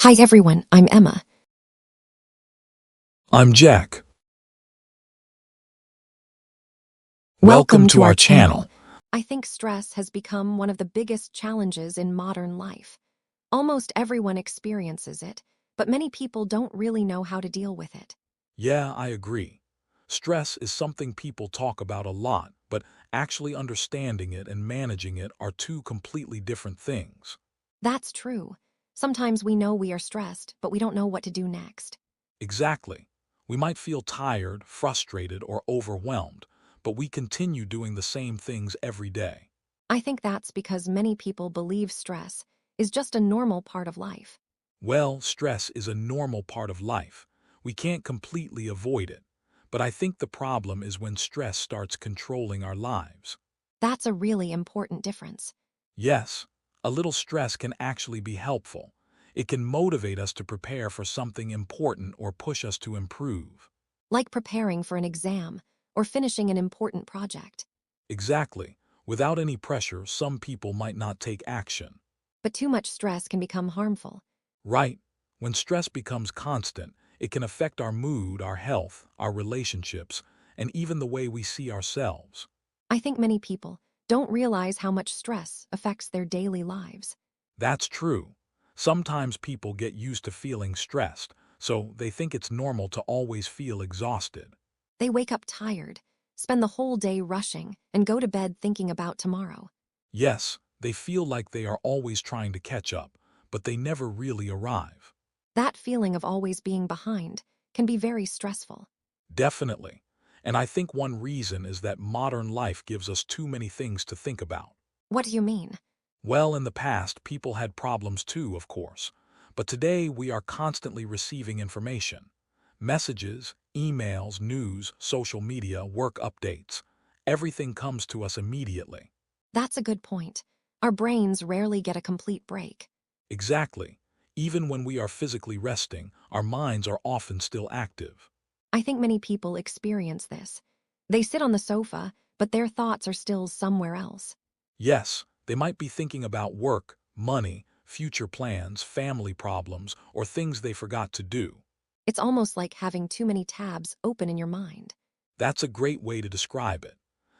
Hi everyone, I'm Emma. I'm Jack. Welcome Welcome to to our our channel. channel. I think stress has become one of the biggest challenges in modern life. Almost everyone experiences it, but many people don't really know how to deal with it. Yeah, I agree. Stress is something people talk about a lot, but actually understanding it and managing it are two completely different things. That's true. Sometimes we know we are stressed, but we don't know what to do next. Exactly. We might feel tired, frustrated, or overwhelmed, but we continue doing the same things every day. I think that's because many people believe stress is just a normal part of life. Well, stress is a normal part of life. We can't completely avoid it. But I think the problem is when stress starts controlling our lives. That's a really important difference. Yes, a little stress can actually be helpful. It can motivate us to prepare for something important or push us to improve. Like preparing for an exam or finishing an important project. Exactly. Without any pressure, some people might not take action. But too much stress can become harmful. Right. When stress becomes constant, it can affect our mood, our health, our relationships, and even the way we see ourselves. I think many people don't realize how much stress affects their daily lives. That's true. Sometimes people get used to feeling stressed, so they think it's normal to always feel exhausted. They wake up tired, spend the whole day rushing, and go to bed thinking about tomorrow. Yes, they feel like they are always trying to catch up, but they never really arrive. That feeling of always being behind can be very stressful. Definitely. And I think one reason is that modern life gives us too many things to think about. What do you mean? Well, in the past, people had problems too, of course. But today, we are constantly receiving information. Messages, emails, news, social media, work updates. Everything comes to us immediately. That's a good point. Our brains rarely get a complete break. Exactly. Even when we are physically resting, our minds are often still active. I think many people experience this. They sit on the sofa, but their thoughts are still somewhere else. Yes, they might be thinking about work, money, future plans, family problems, or things they forgot to do. It's almost like having too many tabs open in your mind. That's a great way to describe it.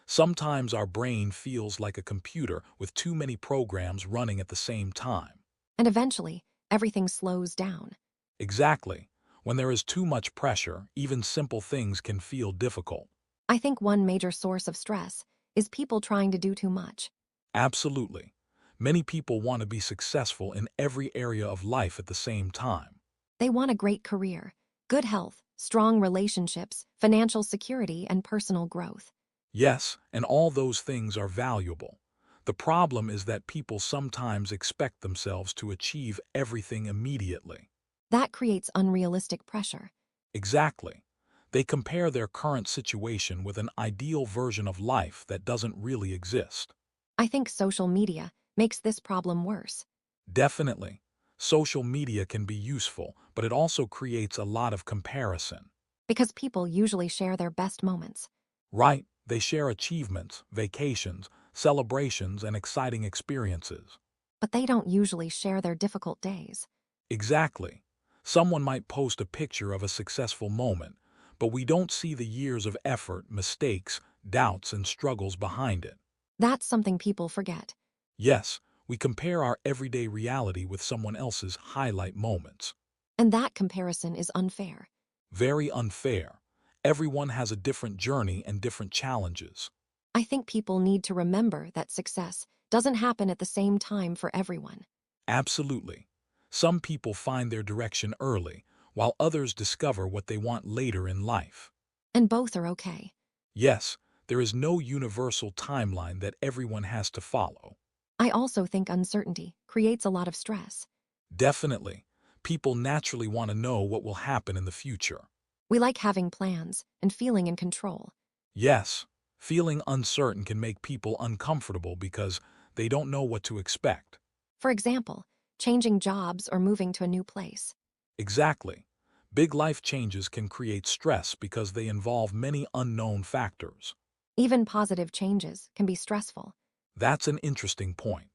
Sometimes our brain feels like a computer with too many programs running at the same time. And eventually, everything slows down. Exactly. When there is too much pressure, even simple things can feel difficult. I think one major source of stress is people trying to do too much. Absolutely. Many people want to be successful in every area of life at the same time. They want a great career, good health, strong relationships, financial security, and personal growth. Yes, and all those things are valuable. The problem is that people sometimes expect themselves to achieve everything immediately. That creates unrealistic pressure. Exactly. They compare their current situation with an ideal version of life that doesn't really exist. I think social media makes this problem worse. Definitely. Social media can be useful, but it also creates a lot of comparison. Because people usually share their best moments. Right, they share achievements, vacations, celebrations, and exciting experiences. But they don't usually share their difficult days. Exactly. Someone might post a picture of a successful moment, but we don't see the years of effort, mistakes, doubts, and struggles behind it. That's something people forget. Yes, we compare our everyday reality with someone else's highlight moments. And that comparison is unfair. Very unfair. Everyone has a different journey and different challenges. I think people need to remember that success doesn't happen at the same time for everyone. Absolutely. Some people find their direction early, while others discover what they want later in life. And both are okay. Yes, there is no universal timeline that everyone has to follow. I also think uncertainty creates a lot of stress. Definitely, people naturally want to know what will happen in the future. We like having plans and feeling in control. Yes, feeling uncertain can make people uncomfortable because they don't know what to expect. For example, changing jobs or moving to a new place. Exactly. Big life changes can create stress because they involve many unknown factors. Even positive changes can be stressful. That's an interesting point.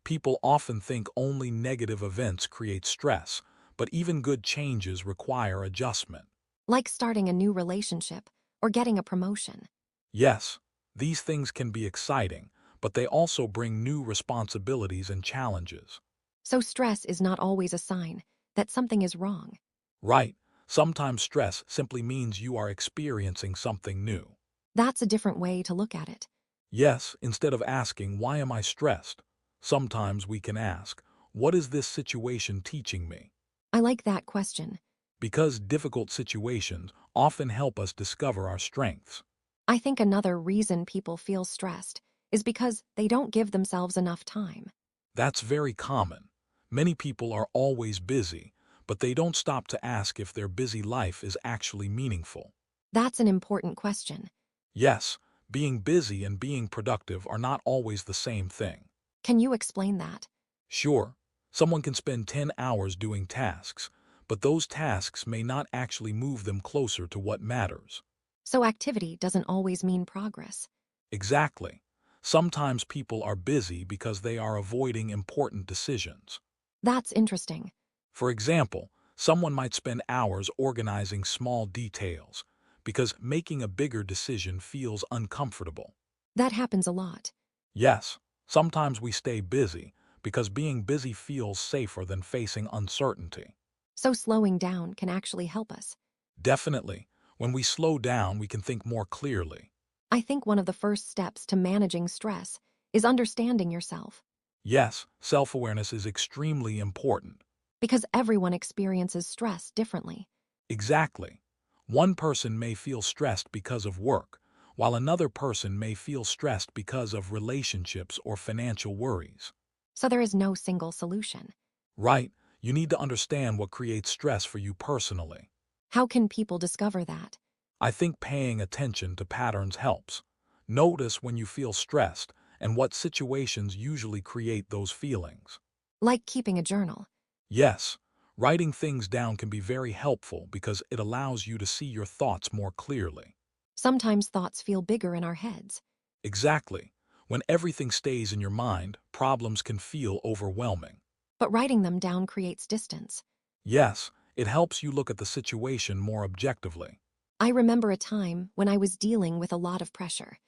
People often think only negative events create stress, but even good changes require adjustment. Like starting a new relationship or getting a promotion. Yes, these things can be exciting, but they also bring new responsibilities and challenges. So stress is not always a sign that something is wrong. Right, sometimes stress simply means you are experiencing something new. That's a different way to look at it. Yes, instead of asking, why am I stressed? Sometimes we can ask, what is this situation teaching me? I like that question. Because difficult situations often help us discover our strengths. I think another reason people feel stressed is because they don't give themselves enough time. That's very common. Many people are always busy, but they don't stop to ask if their busy life is actually meaningful. That's an important question. Yes, being busy and being productive are not always the same thing. Can you explain that? Sure, someone can spend 10 hours doing tasks, but those tasks may not actually move them closer to what matters. So activity doesn't always mean progress. Exactly. Sometimes people are busy because they are avoiding important decisions. That's interesting. For example, someone might spend hours organizing small details because making a bigger decision feels uncomfortable. That happens a lot. Yes, sometimes we stay busy because being busy feels safer than facing uncertainty. So slowing down can actually help us. Definitely, when we slow down, we can think more clearly. I think one of the first steps to managing stress is understanding yourself, Yes, self-awareness is extremely important. because everyone experiences stress differently. Exactly. One person may feel stressed because of work, while another person may feel stressed because of relationships or financial worries. So there is no single solution. Right, you need to understand what creates stress for you personally. How can people discover that? I think paying attention to patterns helps. Notice when you feel stressed and what situations usually create those feelings. Like keeping a journal. Yes, writing things down can be very helpful because it allows you to see your thoughts more clearly. Sometimes thoughts feel bigger in our heads, Exactly. When everything stays in your mind, problems can feel overwhelming. but writing them down creates distance. Yes, it helps you look at the situation more objectively. I remember a time when I was dealing with a lot of pressure.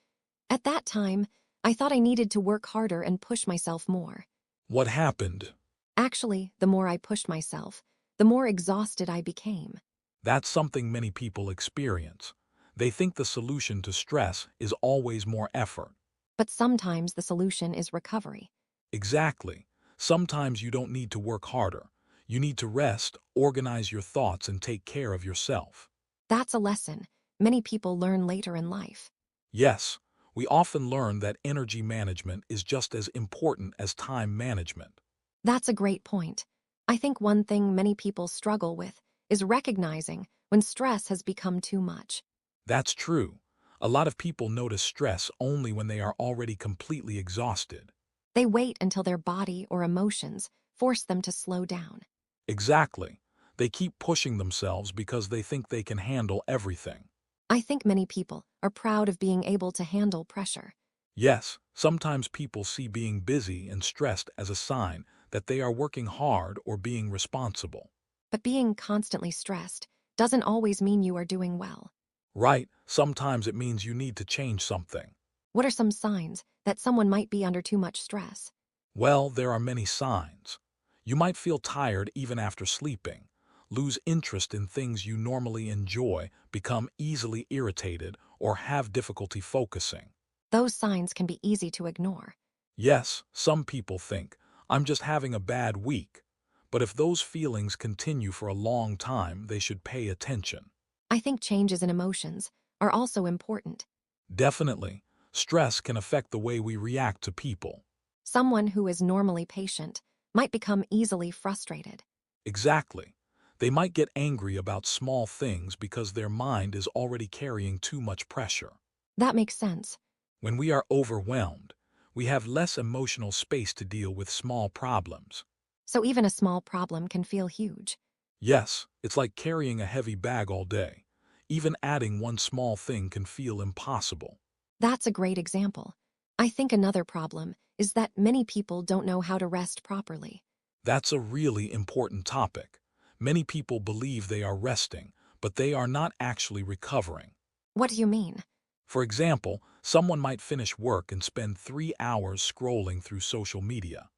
At that time, I thought I needed to work harder and push myself more. What happened? Actually, the more I pushed myself, the more exhausted I became. That's something many people experience. They think the solution to stress is always more effort. But sometimes the solution is recovery. Exactly. Sometimes you don't need to work harder. You need to rest, organize your thoughts, and take care of yourself. That's a lesson many people learn later in life. Yes, we often learn that energy management is just as important as time management. That's a great point. I think one thing many people struggle with is recognizing when stress has become too much. That's true. A lot of people notice stress only when they are already completely exhausted. They wait until their body or emotions force them to slow down. Exactly. They keep pushing themselves because they think they can handle everything. I think many people are proud of being able to handle pressure. Yes, sometimes people see being busy and stressed as a sign that they are working hard or being responsible. But being constantly stressed doesn't always mean you are doing well. Right, sometimes it means you need to change something. What are some signs that someone might be under too much stress? Well, there are many signs. You might feel tired even after sleeping, lose interest in things you normally enjoy, become easily irritated, or have difficulty focusing. Those signs can be easy to ignore. Yes, some people think, I'm just having a bad week. But if those feelings continue for a long time, they should pay attention. I think changes in emotions are also important. Definitely, stress can affect the way we react to people. Someone who is normally patient might become easily frustrated. Exactly. They might get angry about small things because their mind is already carrying too much pressure. That makes sense. When we are overwhelmed, we have less emotional space to deal with small problems. So even a small problem can feel huge. Yes, it's like carrying a heavy bag all day. Even adding one small thing can feel impossible. That's a great example. I think another problem is that many people don't know how to rest properly. That's a really important topic. Many people believe they are resting, but they are not actually recovering. What do you mean? For example, someone might finish work and spend 3 hours scrolling through social media.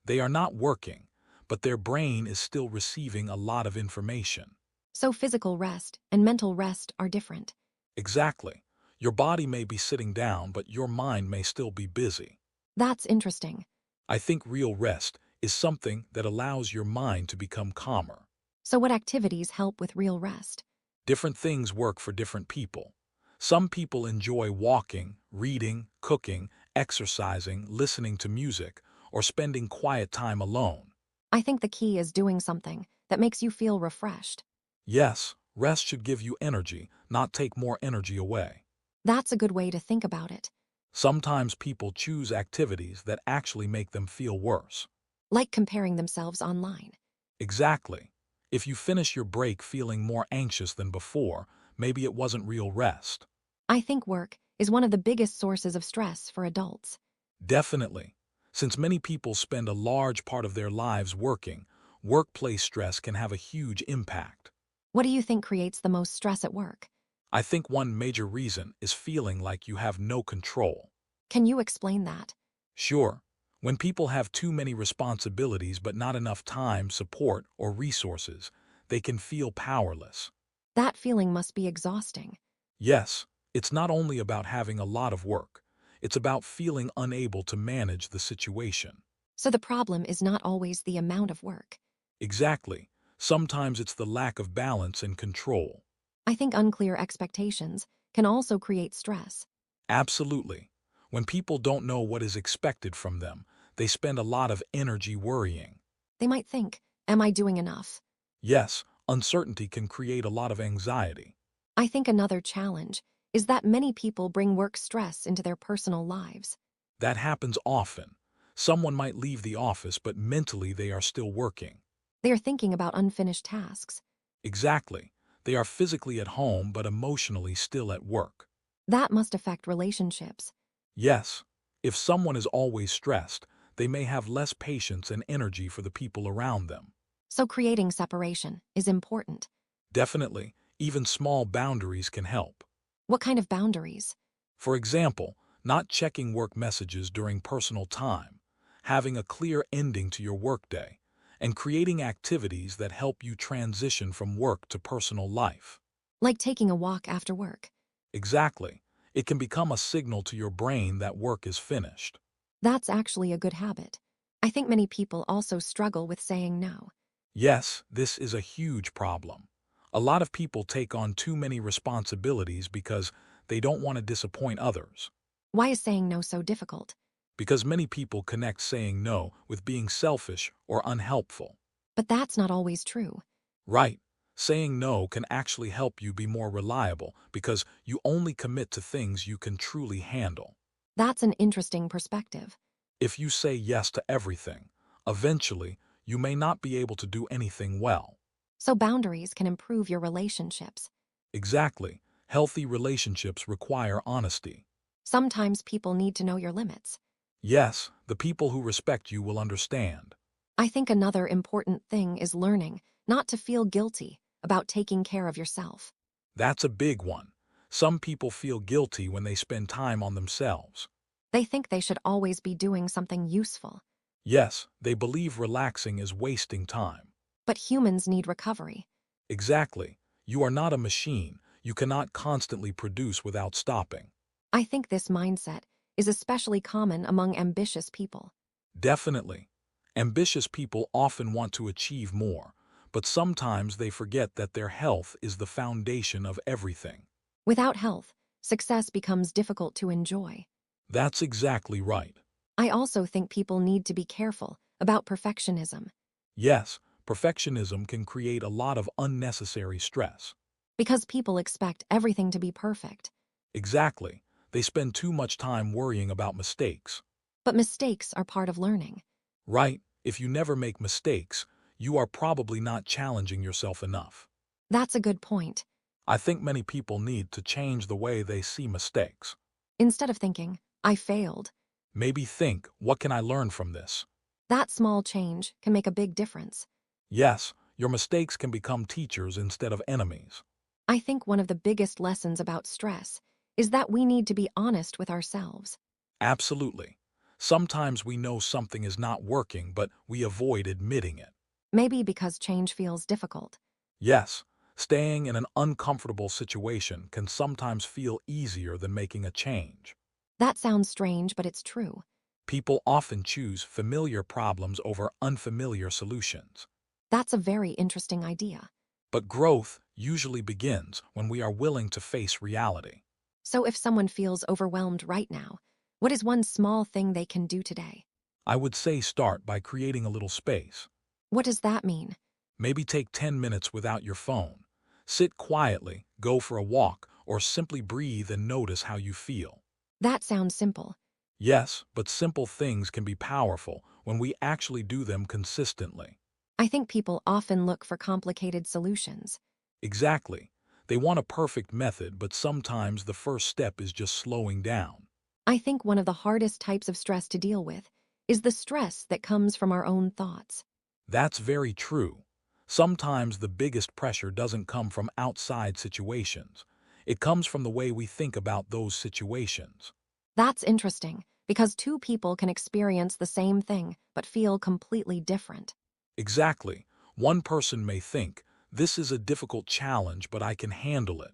They are not working, but their brain is still receiving a lot of information. So physical rest and mental rest are different. Exactly. Your body may be sitting down, but your mind may still be busy. That's interesting. I think real rest is something that allows your mind to become calmer. So what activities help with real rest? Different things work for different people. Some people enjoy walking, reading, cooking, exercising, listening to music, or spending quiet time alone. I think the key is doing something that makes you feel refreshed. Yes, rest should give you energy, not take more energy away. That's a good way to think about it. Sometimes people choose activities that actually make them feel worse. Like comparing themselves online. Exactly. If you finish your break feeling more anxious than before, maybe it wasn't real rest. I think work is one of the biggest sources of stress for adults. Definitely. Since many people spend a large part of their lives working, workplace stress can have a huge impact. What do you think creates the most stress at work? I think one major reason is feeling like you have no control. Can you explain that? Sure, when people have too many responsibilities but not enough time, support, or resources, they can feel powerless. That feeling must be exhausting. Yes, it's not only about having a lot of work, it's about feeling unable to manage the situation. So the problem is not always the amount of work. Exactly. Sometimes it's the lack of balance and control. I think unclear expectations can also create stress. Absolutely. When people don't know what is expected from them, they spend a lot of energy worrying. They might think, am I doing enough? Yes, uncertainty can create a lot of anxiety. I think another challenge is that many people bring work stress into their personal lives. That happens often. Someone might leave the office, but mentally they are still working. They are thinking about unfinished tasks. Exactly. They are physically at home, but emotionally still at work. That must affect relationships. Yes, if someone is always stressed, they may have less patience and energy for the people around them. So creating separation is important. Definitely, even small boundaries can help. What kind of boundaries? For example, not checking work messages during personal time, having a clear ending to your workday, and creating activities that help you transition from work to personal life. Like taking a walk after work. Exactly. It can become a signal to your brain that work is finished. That's actually a good habit. I think many people also struggle with saying no. Yes, this is a huge problem. A lot of people take on too many responsibilities because they don't want to disappoint others. Why is saying no so difficult? Because many people connect saying no with being selfish or unhelpful. But that's not always true. Right. Saying no can actually help you be more reliable because you only commit to things you can truly handle. That's an interesting perspective. If you say yes to everything, eventually you may not be able to do anything well. So boundaries can improve your relationships. Exactly. Healthy relationships require honesty. Sometimes people need to know your limits. Yes, the people who respect you will understand. I think another important thing is learning not to feel guilty about taking care of yourself. That's a big one. Some people feel guilty when they spend time on themselves. They think they should always be doing something useful. Yes, they believe relaxing is wasting time. But humans need recovery. Exactly. You are not a machine. You cannot constantly produce without stopping. I think this mindset is especially common among ambitious people. Definitely. Ambitious people often want to achieve more, but sometimes they forget that their health is the foundation of everything. Without health, success becomes difficult to enjoy. That's exactly right. I also think people need to be careful about perfectionism Yes, perfectionism can create a lot of unnecessary stress. because people expect everything to be perfect. Exactly. They spend too much time worrying about mistakes. But mistakes are part of learning. Right? If you never make mistakes, you are probably not challenging yourself enough. That's a good point. I think many people need to change the way they see mistakes. Instead of thinking, I failed, Maybe think, what can I learn from this? that small change can make a big difference. Yes, Your mistakes can become teachers instead of enemies. I think one of the biggest lessons about stress is that we need to be honest with ourselves. Absolutely. Sometimes we know something is not working, but we avoid admitting it. Maybe because change feels difficult. Yes, staying in an uncomfortable situation can sometimes feel easier than making a change. That sounds strange, but it's true. People often choose familiar problems over unfamiliar solutions. That's a very interesting idea. But growth usually begins when we are willing to face reality. So if someone feels overwhelmed right now, what is one small thing they can do today? I would say start by creating a little space. What does that mean? Maybe take 10 minutes without your phone. Sit quietly, go for a walk, or simply breathe and notice how you feel. That sounds simple. Yes, but simple things can be powerful when we actually do them consistently. I think people often look for complicated solutions. Exactly. They want a perfect method, but sometimes the first step is just slowing down. I think one of the hardest types of stress to deal with is the stress that comes from our own thoughts. That's very true. Sometimes the biggest pressure doesn't come from outside situations. It comes from the way we think about those situations. That's interesting because two people can experience the same thing but feel completely different. Exactly. One person may think, this is a difficult challenge, but I can handle it.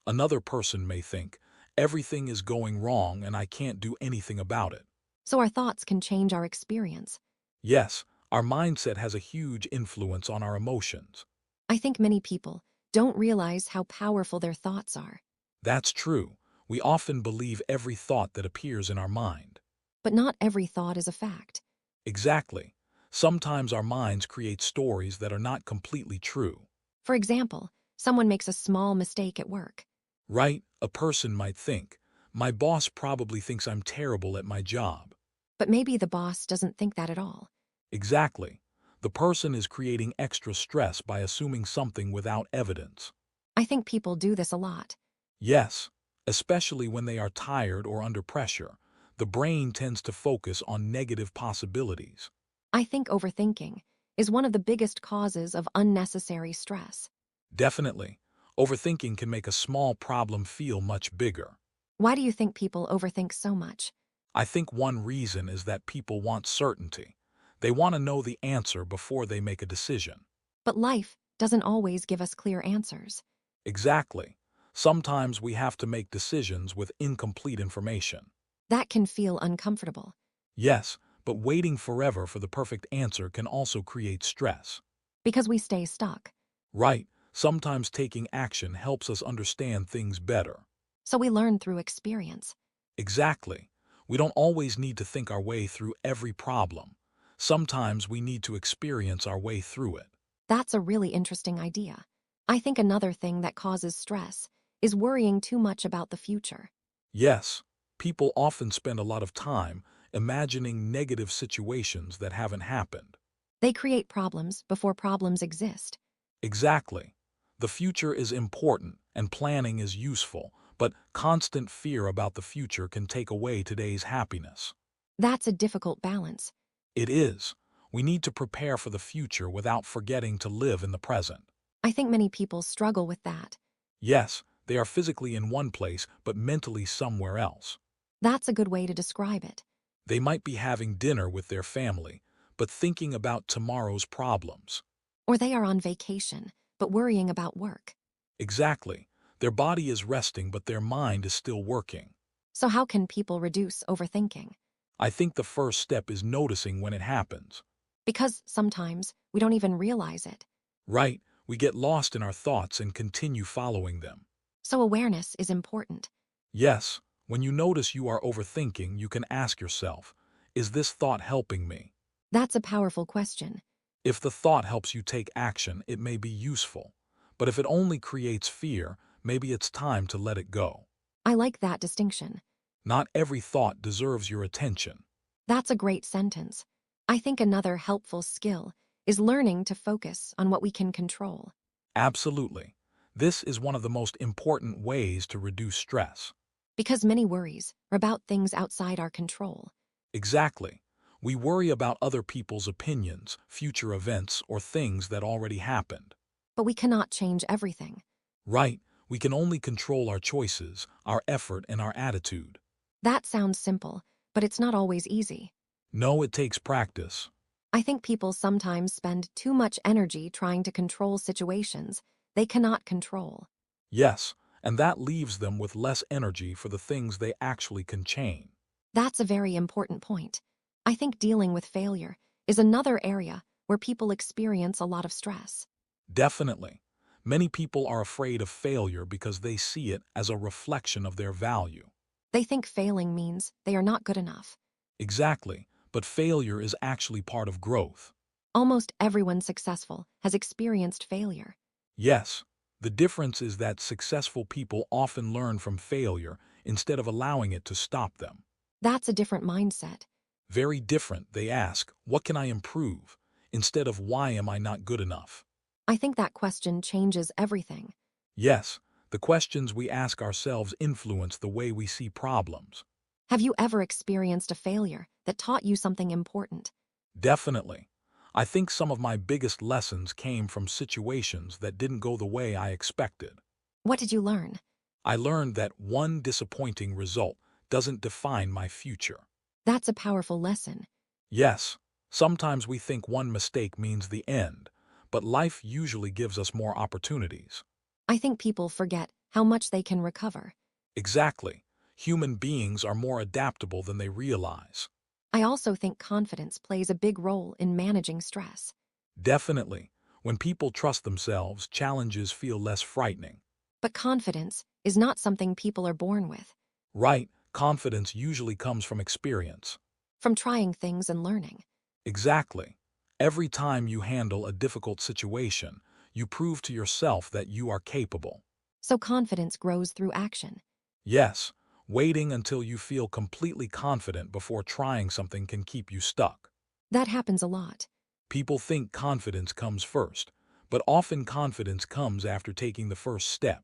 Another person may think, everything is going wrong and I can't do anything about it. So our thoughts can change our experience. Yes, our mindset has a huge influence on our emotions. I think many people don't realize how powerful their thoughts are. That's true. We often believe every thought that appears in our mind. But not every thought is a fact. Exactly. Sometimes our minds create stories that are not completely true. For example, someone makes a small mistake at work. Right? A person might think, my boss probably thinks I'm terrible at my job. But maybe the boss doesn't think that at all. Exactly. The person is creating extra stress by assuming something without evidence. I think people do this a lot. Yes, especially when they are tired or under pressure, the brain tends to focus on negative possibilities. I think overthinking is one of the biggest causes of unnecessary stress. Definitely, overthinking can make a small problem feel much bigger. Why do you think people overthink so much? I think one reason is that people want certainty. They want to know the answer before they make a decision. But life doesn't always give us clear answers. Exactly. Sometimes we have to make decisions with incomplete information. That can feel uncomfortable. Yes, but waiting forever for the perfect answer can also create stress. Because we stay stuck. Right, sometimes taking action helps us understand things better. So we learn through experience. Exactly. We don't always need to think our way through every problem. Sometimes we need to experience our way through it. That's a really interesting idea. I think another thing that causes stress is worrying too much about the future. Yes, people often spend a lot of time imagining negative situations that haven't happened. They create problems before problems exist. Exactly. The future is important and planning is useful, but constant fear about the future can take away today's happiness. That's a difficult balance. It is. We need to prepare for the future without forgetting to live in the present. I think many people struggle with that. Yes, they are physically in one place, but mentally somewhere else. That's a good way to describe it. They might be having dinner with their family, but thinking about tomorrow's problems. Or they are on vacation, but worrying about work. Exactly. Their body is resting, but their mind is still working. So how can people reduce overthinking? I think the first step is noticing when it happens. Because sometimes we don't even realize it. Right, we get lost in our thoughts and continue following them. So awareness is important. Yes, when you notice you are overthinking, you can ask yourself, is this thought helping me? That's a powerful question. If the thought helps you take action, it may be useful. But if it only creates fear, maybe it's time to let it go. I like that distinction. Not every thought deserves your attention. That's a great sentence. I think another helpful skill is learning to focus on what we can control. Absolutely. This is one of the most important ways to reduce stress. Because many worries are about things outside our control. Exactly. We worry about other people's opinions, future events, or things that already happened. But we cannot change everything. Right, we can only control our choices, our effort, and our attitude. That sounds simple, but it's not always easy. No, it takes practice. I think people sometimes spend too much energy trying to control situations they cannot control. Yes, and that leaves them with less energy for the things they actually can change. That's a very important point. I think dealing with failure is another area where people experience a lot of stress. Definitely. Many people are afraid of failure because they see it as a reflection of their value. They think failing means they are not good enough. Exactly, but failure is actually part of growth. Almost everyone successful has experienced failure. Yes, the difference is that successful people often learn from failure instead of allowing it to stop them. That's a different mindset. Very different, they ask, what can I improve? Instead of why am I not good enough? I think that question changes everything. Yes, the questions we ask ourselves influence the way we see problems. Have you ever experienced a failure that taught you something important? Definitely. I think some of my biggest lessons came from situations that didn't go the way I expected. What did you learn? I learned that one disappointing result doesn't define my future. That's a powerful lesson. Yes, sometimes we think one mistake means the end, but life usually gives us more opportunities. I think people forget how much they can recover. Exactly. Human beings are more adaptable than they realize. I also think confidence plays a big role in managing stress. Definitely. When people trust themselves, challenges feel less frightening. But confidence is not something people are born with. Right, confidence usually comes from experience. From trying things and learning. Exactly. Every time you handle a difficult situation, you prove to yourself that you are capable. So confidence grows through action. Yes, waiting until you feel completely confident before trying something can keep you stuck. That happens a lot. People think confidence comes first, but often confidence comes after taking the first step.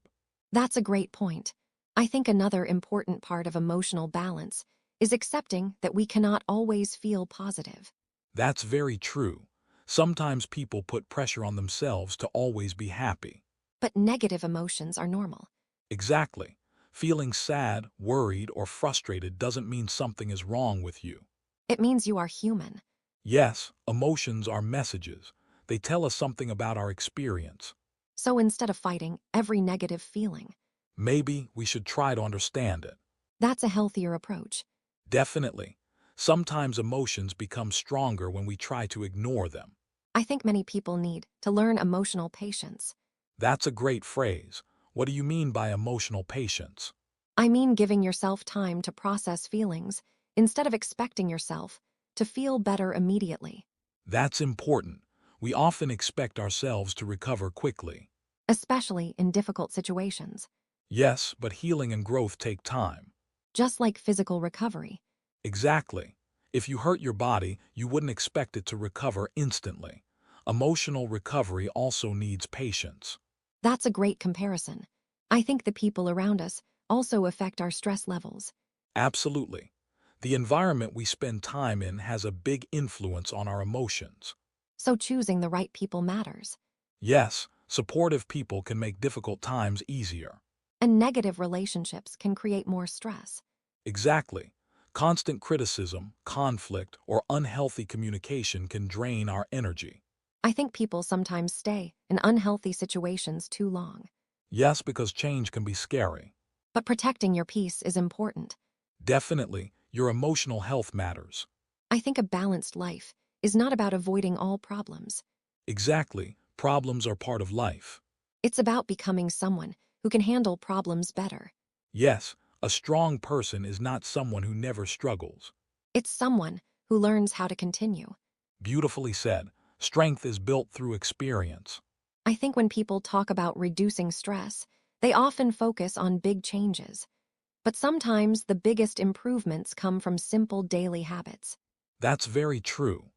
That's a great point. I think another important part of emotional balance is accepting that we cannot always feel positive. That's very true. Sometimes people put pressure on themselves to always be happy. But negative emotions are normal. Exactly. Feeling sad, worried, or frustrated doesn't mean something is wrong with you. It means you are human. Yes, emotions are messages. They tell us something about our experience. So instead of fighting every negative feeling, Maybe we should try to understand it. that's a healthier approach. Definitely. Sometimes emotions become stronger when we try to ignore them. I think many people need to learn emotional patience. That's a great phrase. What do you mean by emotional patience? I mean giving yourself time to process feelings instead of expecting yourself to feel better immediately, That's important. We often expect ourselves to recover quickly. especially in difficult situations. Yes, but healing and growth take time. Just like physical recovery. Exactly. If you hurt your body, you wouldn't expect it to recover instantly. Emotional recovery also needs patience. That's a great comparison. I think the people around us also affect our stress levels. Absolutely. The environment we spend time in has a big influence on our emotions. So choosing the right people matters. Yes, supportive people can make difficult times easier. And negative relationships can create more stress. Exactly. Constant criticism, conflict, or unhealthy communication can drain our energy. I think people sometimes stay in unhealthy situations too long. Yes, because change can be scary. But protecting your peace is important. Definitely, your emotional health matters. I think a balanced life is not about avoiding all problems. Exactly, problems are part of life. It's about becoming someone who can handle problems better. Yes, a strong person is not someone who never struggles. It's someone who learns how to continue. Beautifully said, strength is built through experience. I think when people talk about reducing stress, they often focus on big changes. But sometimes the biggest improvements come from simple daily habits. That's very true.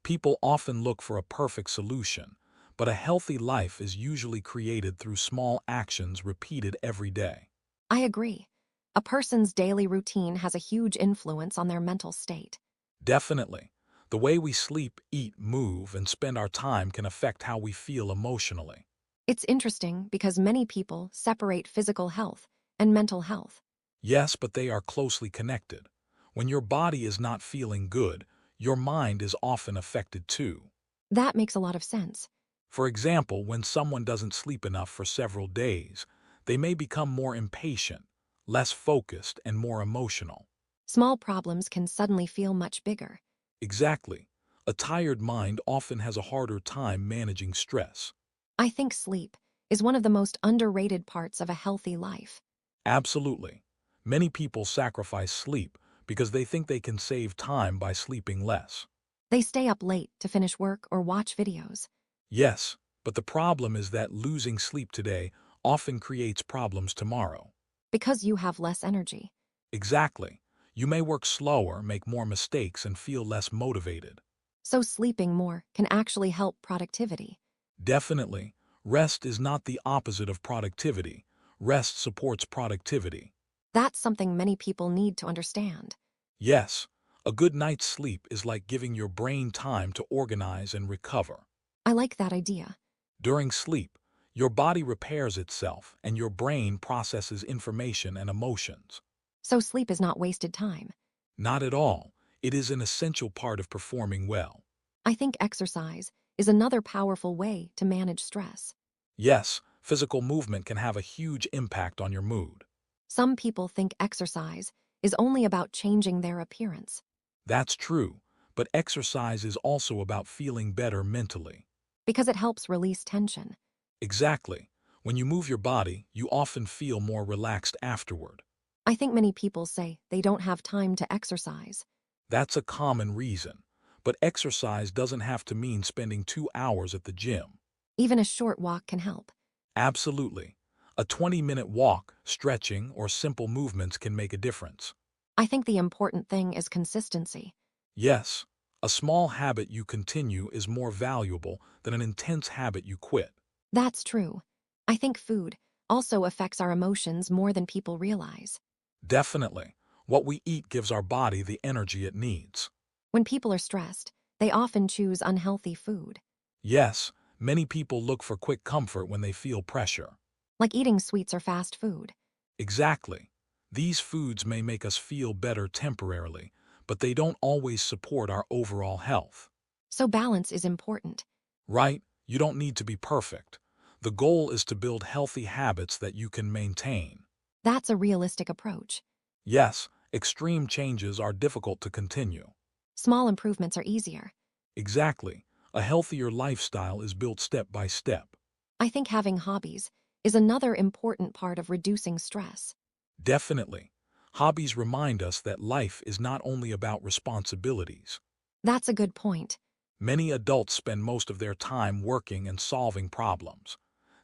People often look for a perfect solution, but a healthy life is usually created through small actions repeated every day. I agree. A person's daily routine has a huge influence on their mental state. Definitely. The way we sleep, eat, move, and spend our time can affect how we feel emotionally. It's interesting because many people separate physical health and mental health. Yes, but they are closely connected. When your body is not feeling good, your mind is often affected too. That makes a lot of sense. For example, when someone doesn't sleep enough for several days, they may become more impatient, less focused, and more emotional. Small problems can suddenly feel much bigger. Exactly. A tired mind often has a harder time managing stress. I think sleep is one of the most underrated parts of a healthy life. Absolutely. Many people sacrifice sleep because they think they can save time by sleeping less. They stay up late to finish work or watch videos. Yes, but the problem is that losing sleep today often creates problems tomorrow. Because you have less energy. Exactly. You may work slower, make more mistakes, and feel less motivated. So sleeping more can actually help productivity. Definitely, rest is not the opposite of productivity. Rest supports productivity. That's something many people need to understand. Yes, a good night's sleep is like giving your brain time to organize and recover. I like that idea. During sleep, your body repairs itself and your brain processes information and emotions. So sleep is not wasted time. Not at all. It is an essential part of performing well. I think exercise is another powerful way to manage stress. Yes, physical movement can have a huge impact on your mood. Some people think exercise is only about changing their appearance. That's true, but exercise is also about feeling better mentally. Because it helps release tension. Exactly. When you move your body, you often feel more relaxed afterward. I think many people say they don't have time to exercise. That's a common reason. But exercise doesn't have to mean spending 2 hours at the gym. Even a short walk can help. Absolutely. A 20-minute walk, stretching, or simple movements can make a difference. I think the important thing is consistency. Yes, a small habit you continue is more valuable than an intense habit you quit. That's true. I think food also affects our emotions more than people realize. Definitely. What we eat gives our body the energy it needs. When people are stressed, they often choose unhealthy food, Yes, many people look for quick comfort when they feel pressure. like eating sweets or fast food. Exactly. These foods may make us feel better temporarily, but they don't always support our overall health. So balance is important. Right? You don't need to be perfect. The goal is to build healthy habits that you can maintain. That's a realistic approach. Yes, extreme changes are difficult to continue. Small improvements are easier. Exactly. A healthier lifestyle is built step by step. I think having hobbies is another important part of reducing stress. Definitely. Hobbies remind us that life is not only about responsibilities. That's a good point. Many adults spend most of their time working and solving problems.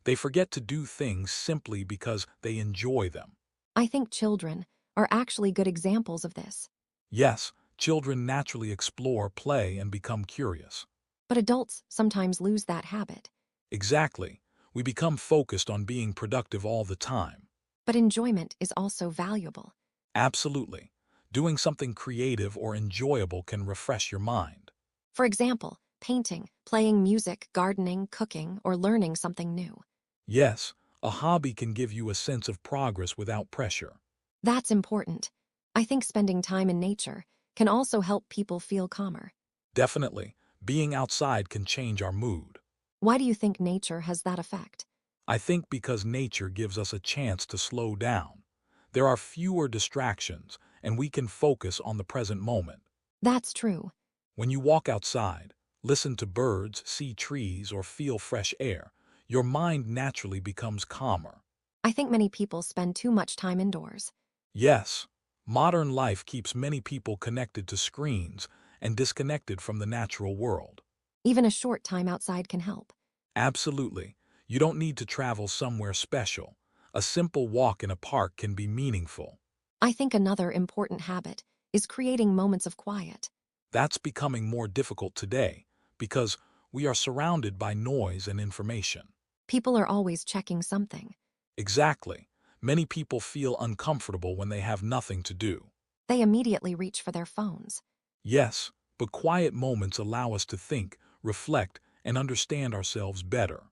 They forget to do things simply because they enjoy them. I think children are actually good examples of this. Yes, children naturally explore, play, and become curious. But adults sometimes lose that habit. Exactly. We become focused on being productive all the time. But enjoyment is also valuable. Absolutely. Doing something creative or enjoyable can refresh your mind. For example, painting, playing music, gardening, cooking, or learning something new. Yes, a hobby can give you a sense of progress without pressure. That's important. I think spending time in nature can also help people feel calmer. Definitely, being outside can change our mood. Why do you think nature has that effect? I think because nature gives us a chance to slow down. There are fewer distractions, and we can focus on the present moment. That's true. When you walk outside, listen to birds, see trees, or feel fresh air, your mind naturally becomes calmer. I think many people spend too much time indoors. Yes, modern life keeps many people connected to screens and disconnected from the natural world. Even a short time outside can help. Absolutely. You don't need to travel somewhere special. A simple walk in a park can be meaningful. I think another important habit is creating moments of quiet. That's becoming more difficult today because we are surrounded by noise and information. People are always checking something. Exactly. Many people feel uncomfortable when they have nothing to do. They immediately reach for their phones. Yes, but quiet moments allow us to think, reflect, and understand ourselves better.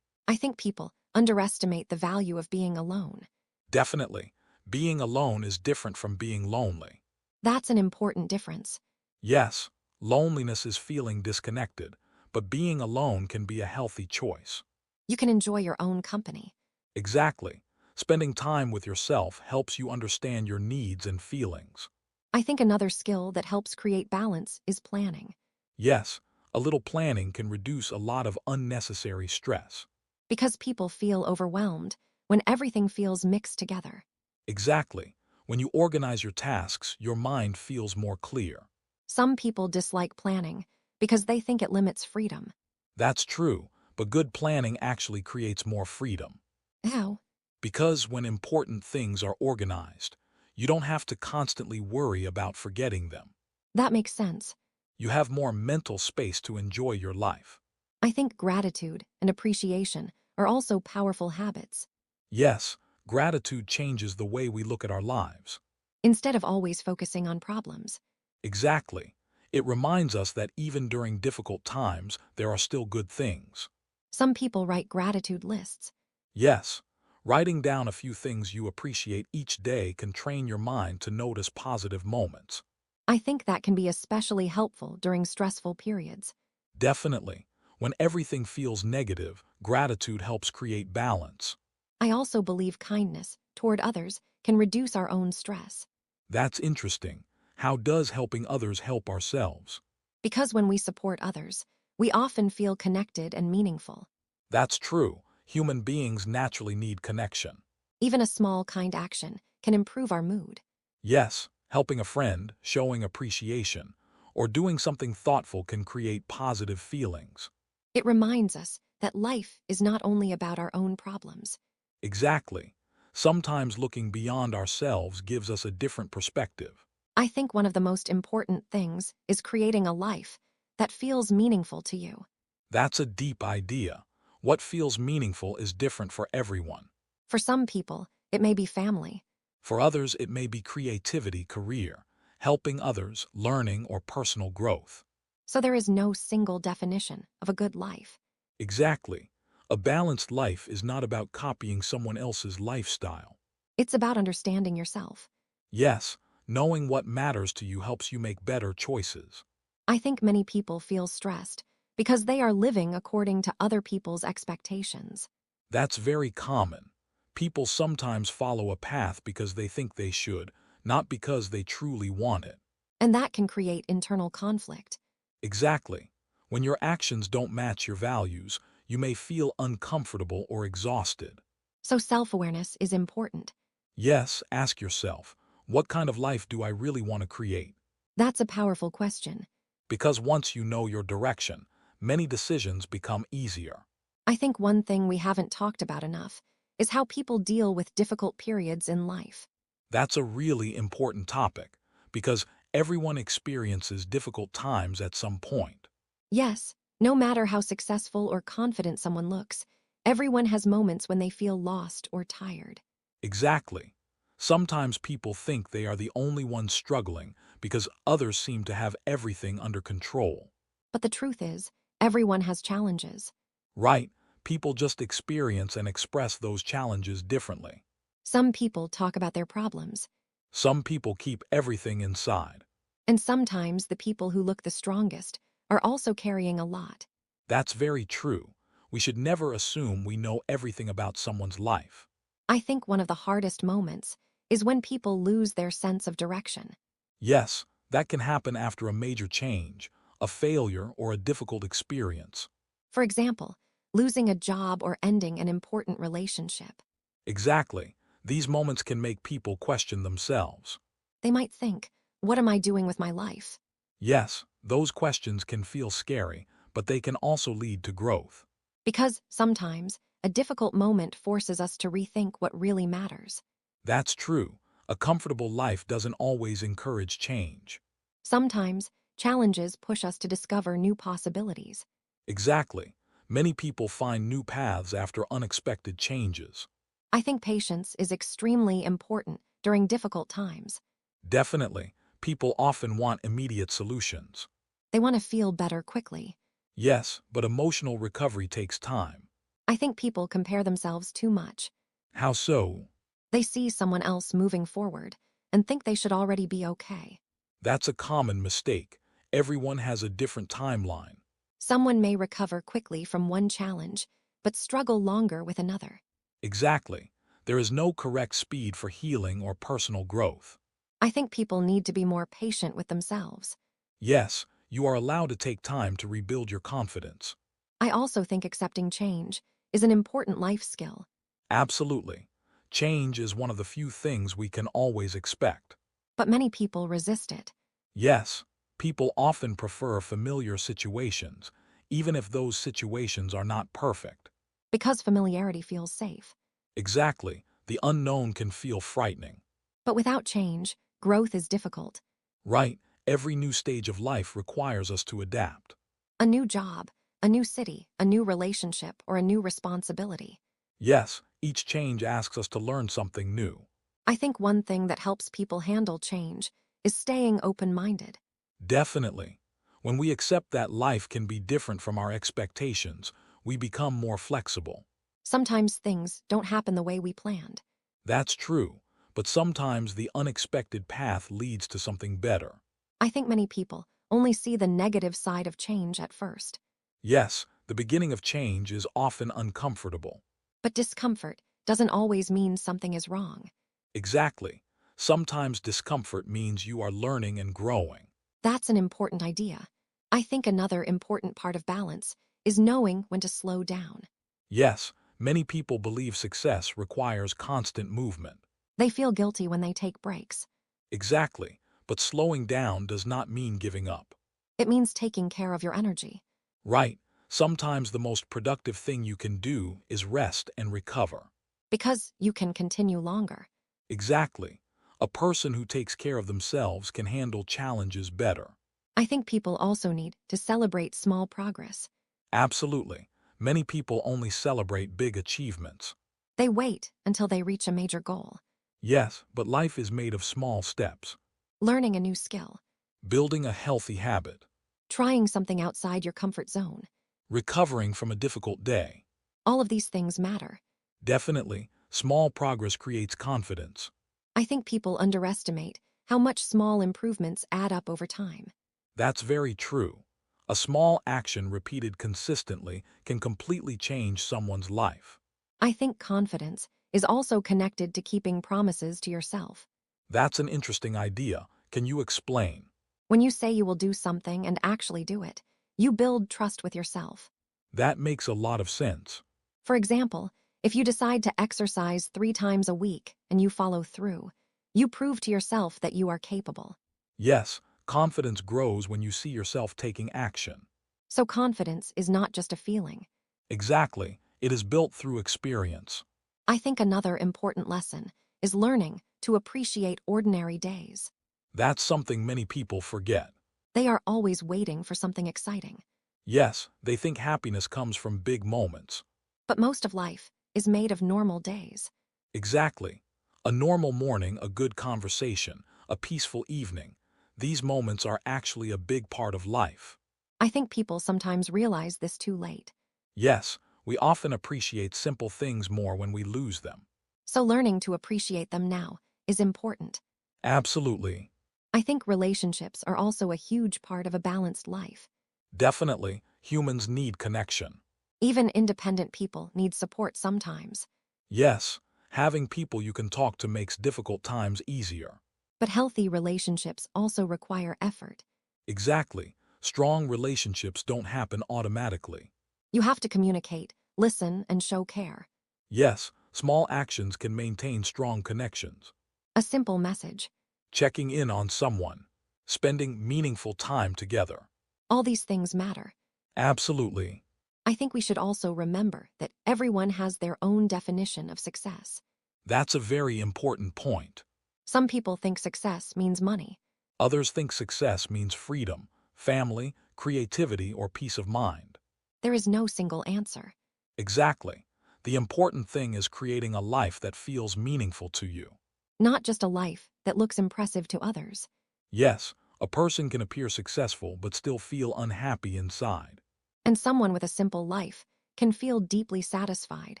I think people underestimate the value of being alone. Definitely, being alone is different from being lonely. That's an important difference. Yes, loneliness is feeling disconnected, but being alone can be a healthy choice. You can enjoy your own company. Exactly. Spending time with yourself helps you understand your needs and feelings. I think another skill that helps create balance is planning. Yes, a little planning can reduce a lot of unnecessary stress. Because people feel overwhelmed when everything feels mixed together. Exactly. When you organize your tasks, your mind feels more clear. Some people dislike planning because they think it limits freedom. That's true, but good planning actually creates more freedom. How? Because when important things are organized, you don't have to constantly worry about forgetting them. That makes sense. You have more mental space to enjoy your life. I think gratitude and appreciation are also powerful habits. Yes, gratitude changes the way we look at our lives. Instead of always focusing on problems. Exactly. It reminds us that even during difficult times, there are still good things. Some people write gratitude lists. Yes, writing down a few things you appreciate each day can train your mind to notice positive moments. I think that can be especially helpful during stressful periods. Definitely. When everything feels negative, gratitude helps create balance. I also believe kindness toward others can reduce our own stress. That's interesting. How does helping others help ourselves? Because when we support others, we often feel connected and meaningful. That's true. Human beings naturally need connection. Even a small, kind action can improve our mood. Yes, helping a friend, showing appreciation, or doing something thoughtful can create positive feelings. It reminds us that life is not only about our own problems. Exactly. Sometimes looking beyond ourselves gives us a different perspective. I think one of the most important things is creating a life that feels meaningful to you. That's a deep idea. What feels meaningful is different for everyone. For some people, it may be family. For others, it may be creativity, career, helping others, learning, or personal growth. So there is no single definition of a good life. Exactly. A balanced life is not about copying someone else's lifestyle. It's about understanding yourself. Yes, knowing what matters to you helps you make better choices. I think many people feel stressed because they are living according to other people's expectations. That's very common. People sometimes follow a path because they think they should, not because they truly want it. And that can create internal conflict. Exactly. When your actions don't match your values, you may feel uncomfortable or exhausted. So self-awareness is important. Yes, ask yourself, what kind of life do I really want to create? That's a powerful question. Because once you know your direction, many decisions become easier. I think one thing we haven't talked about enough is how people deal with difficult periods in life. That's a really important topic, because everyone experiences difficult times at some point. Yes, no matter how successful or confident someone looks, everyone has moments when they feel lost or tired. Exactly. Sometimes people think they are the only ones struggling because others seem to have everything under control. But the truth is, everyone has challenges. Right, people just experience and express those challenges differently. Some people talk about their problems, Some people keep everything inside. and sometimes the people who look the strongest are also carrying a lot. That's very true. We should never assume we know everything about someone's life. I think one of the hardest moments is when people lose their sense of direction. Yes, that can happen after a major change, a failure, or a difficult experience. For example, losing a job or ending an important relationship. Exactly. These moments can make people question themselves. They might think, what am I doing with my life? Yes, those questions can feel scary, but they can also lead to growth. Because sometimes a difficult moment forces us to rethink what really matters. That's true. A comfortable life doesn't always encourage change. Sometimes challenges push us to discover new possibilities. Exactly. Many people find new paths after unexpected changes. I think patience is extremely important during difficult times. Definitely, people often want immediate solutions. They want to feel better quickly. Yes, but emotional recovery takes time. I think people compare themselves too much. How so? They see someone else moving forward and think they should already be okay. That's a common mistake. Everyone has a different timeline. Someone may recover quickly from one challenge, but struggle longer with another. Exactly. There is no correct speed for healing or personal growth. I think people need to be more patient with themselves. Yes, you are allowed to take time to rebuild your confidence. I also think accepting change is an important life skill. Absolutely. Change is one of the few things we can always expect. But many people resist it. Yes, people often prefer familiar situations, even if those situations are not perfect. Because familiarity feels safe. Exactly, the unknown can feel frightening. But without change, growth is difficult. Right, every new stage of life requires us to adapt. A new job, a new city, a new relationship, or a new responsibility. Yes, each change asks us to learn something new. I think one thing that helps people handle change is staying open-minded. Definitely. When we accept that life can be different from our expectations, we become more flexible. Sometimes things don't happen the way we planned. That's true, but sometimes the unexpected path leads to something better. I think many people only see the negative side of change at first. Yes, the beginning of change is often uncomfortable. But discomfort doesn't always mean something is wrong. Exactly. Sometimes discomfort means you are learning and growing. That's an important idea. I think another important part of balance is knowing when to slow down. Yes, many people believe success requires constant movement. They feel guilty when they take breaks. Exactly, but slowing down does not mean giving up. It means taking care of your energy. Right, sometimes the most productive thing you can do is rest and recover. Because you can continue longer. Exactly. A person who takes care of themselves can handle challenges better. I think people also need to celebrate small progress. Absolutely. Many people only celebrate big achievements. They wait until they reach a major goal. Yes, but life is made of small steps. Learning a new skill. Building a healthy habit. Trying something outside your comfort zone. Recovering from a difficult day. All of these things matter. Definitely, small progress creates confidence. I think people underestimate how much small improvements add up over time. That's very true. A small action repeated consistently can completely change someone's life. I think confidence is also connected to keeping promises to yourself. That's an interesting idea. Can you explain? When you say you will do something and actually do it, you build trust with yourself. That makes a lot of sense. For example, if you decide to exercise 3 times a week and you follow through, you prove to yourself that you are capable. Yes, confidence grows when you see yourself taking action. So confidence is not just a feeling. Exactly. It is built through experience. I think another important lesson is learning to appreciate ordinary days. That's something many people forget. They are always waiting for something exciting. Yes, they think happiness comes from big moments. But most of life is made of normal days. Exactly. A normal morning, a good conversation, a peaceful evening. These moments are actually a big part of life. I think people sometimes realize this too late. Yes, we often appreciate simple things more when we lose them. So learning to appreciate them now is important. Absolutely. I think relationships are also a huge part of a balanced life. Definitely, humans need connection. Even independent people need support sometimes. Yes, having people you can talk to makes difficult times easier. But healthy relationships also require effort. Exactly. Strong relationships don't happen automatically. You have to communicate, listen, and show care. Yes, small actions can maintain strong connections. A simple message. Checking in on someone. Spending meaningful time together. All these things matter. Absolutely. I think we should also remember that everyone has their own definition of success. That's a very important point. Some people think success means money. Others think success means freedom, family, creativity, or peace of mind. There is no single answer. Exactly. The important thing is creating a life that feels meaningful to you. Not just a life that looks impressive to others. Yes, A person can appear successful but still feel unhappy inside. And someone with a simple life can feel deeply satisfied.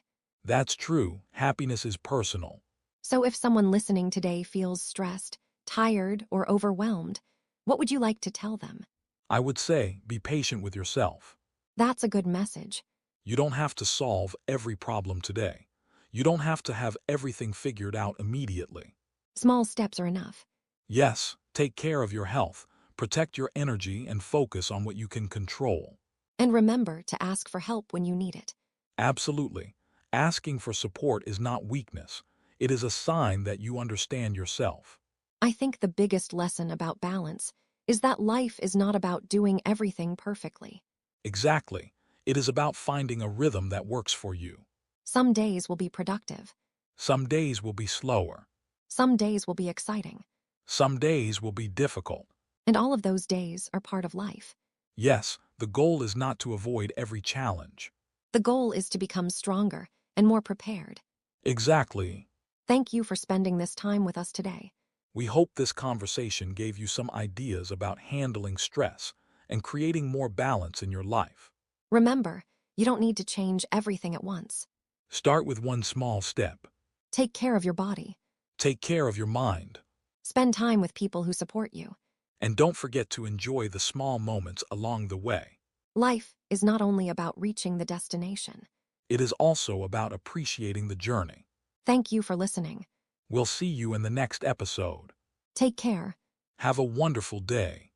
That's true. Happiness is personal. So if someone listening today feels stressed, tired, or overwhelmed, what would you like to tell them? I would say be patient with yourself. That's a good message. You don't have to solve every problem today. You don't have to have everything figured out immediately. Small steps are enough. Yes, take care of your health, protect your energy, and focus on what you can control. And remember to ask for help when you need it. Absolutely. Asking for support is not weakness. It is a sign that you understand yourself. I think the biggest lesson about balance is that life is not about doing everything perfectly. Exactly. It is about finding a rhythm that works for you. Some days will be productive. Some days will be slower. Some days will be exciting. Some days will be difficult. And all of those days are part of life. Yes, the goal is not to avoid every challenge. The goal is to become stronger and more prepared. Exactly. Thank you for spending this time with us today. We hope this conversation gave you some ideas about handling stress and creating more balance in your life. Remember, you don't need to change everything at once. Start with one small step. Take care of your body. Take care of your mind. Spend time with people who support you. And don't forget to enjoy the small moments along the way. Life is not only about reaching the destination. It is also about appreciating the journey. Thank you for listening. We'll see you in the next episode. Take care. Have a wonderful day.